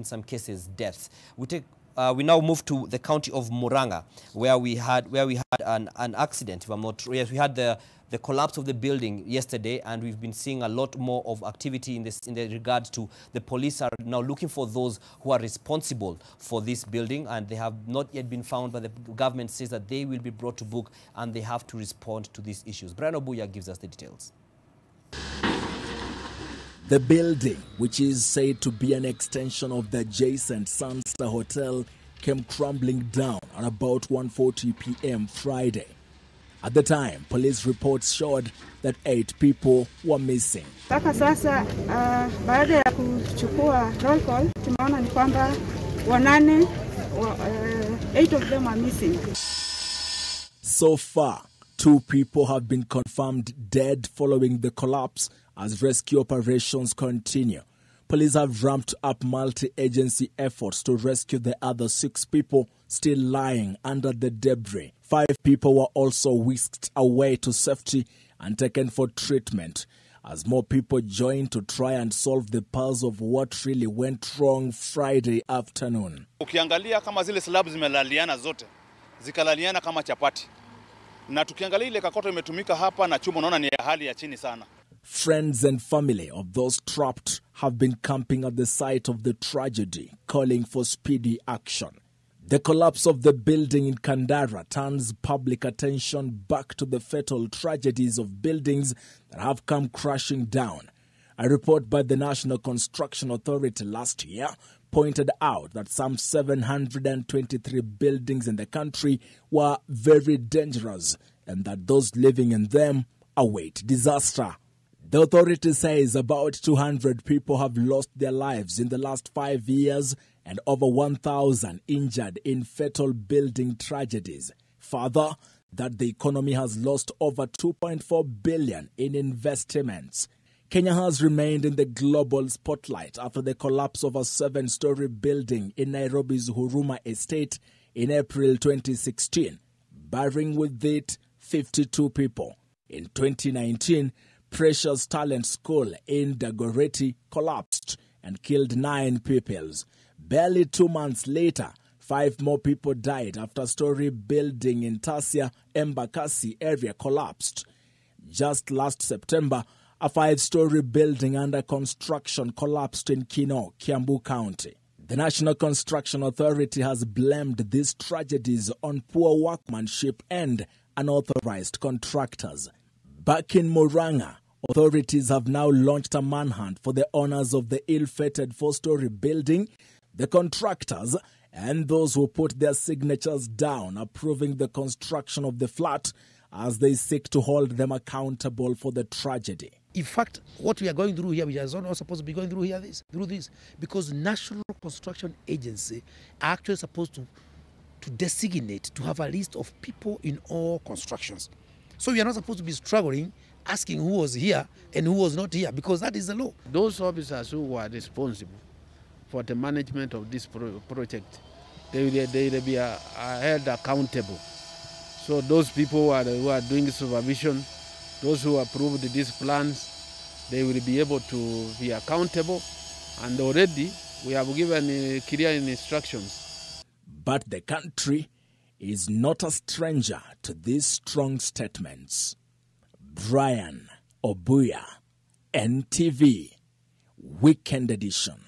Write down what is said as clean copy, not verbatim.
in some cases deaths. We now move to the county of Murang'a, where we had an accident. If I'm not, yes, we had the collapse of the building yesterday, and we've been seeing a lot more of activity in the regards to the police are now looking for those who are responsible for this building, and they have not yet been found, but the government says that they will be brought to book and they have to respond to these issues. Brian Obuya gives us the details. The building, which is said to be an extension of the adjacent Sunstar Hotel, came crumbling down at about 1:40 p.m. Friday. At the time, police reports showed that 8 people were missing. Mpaka sasa baada ya kuchukua roll call tumeona ni kwamba 8 of them are missing. So far, 2 people have been confirmed dead following the collapse as rescue operations continue. Police have ramped up multi-agency efforts to rescue the other 6 people still lying under the debris. 5 people were also whisked away to safety and taken for treatment as more people joined to try and solve the puzzle of what really went wrong Friday afternoon. Ukiangalia kama zile slabs zimelaliana zote, zikalaliana kama chapati. Na tukiangalia ile kakoto imetumika hapa na chuma, unaona ni hali ya chini sana. Friends and family of those trapped have been camping at the site of the tragedy, calling for speedy action. The collapse of the building in Kandara turns public attention back to the fatal tragedies of buildings that have come crashing down. A report by the National Construction Authority last year pointed out that some 723 buildings in the country were very dangerous and that those living in them await disaster. The authority says about 200 people have lost their lives in the last 5 years and over 1,000 injured in fatal building tragedies. Further, that the economy has lost over 2.4 billion in investments. Kenya has remained in the global spotlight after the collapse of a 7-story building in Nairobi's Huruma estate in April 2016, burying with it 52 people. In 2019, Precious Talent School in Dagoretti collapsed and killed 9 pupils. Barely 2 months later, 5 more people died after a story building in Tasia, Embakasi area collapsed. Just last September, a 5-story building under construction collapsed in Kino, Kiambu County. The National Construction Authority has blamed these tragedies on poor workmanship and unauthorized contractors. Back in Murang'a, authorities have now launched a manhunt for the owners of the ill-fated 4-story building, the contractors, and those who put their signatures down approving the construction of the flat as they seek to hold them accountable for the tragedy. In fact, what we are going through here, we are not supposed to be going through this, because National Construction Agency are actually supposed to designate, to have a list of people in all constructions. So we are not supposed to be struggling, asking who was here and who was not here, because that is the law. Those officers who were responsible for the management of this project, they will be held accountable. So those people who are doing supervision, those who approved these plans, they will be able to be accountable. And already we have given clear instructions. But the country is not a stranger to these strong statements. Brian Obuya, NTV, Weekend Edition.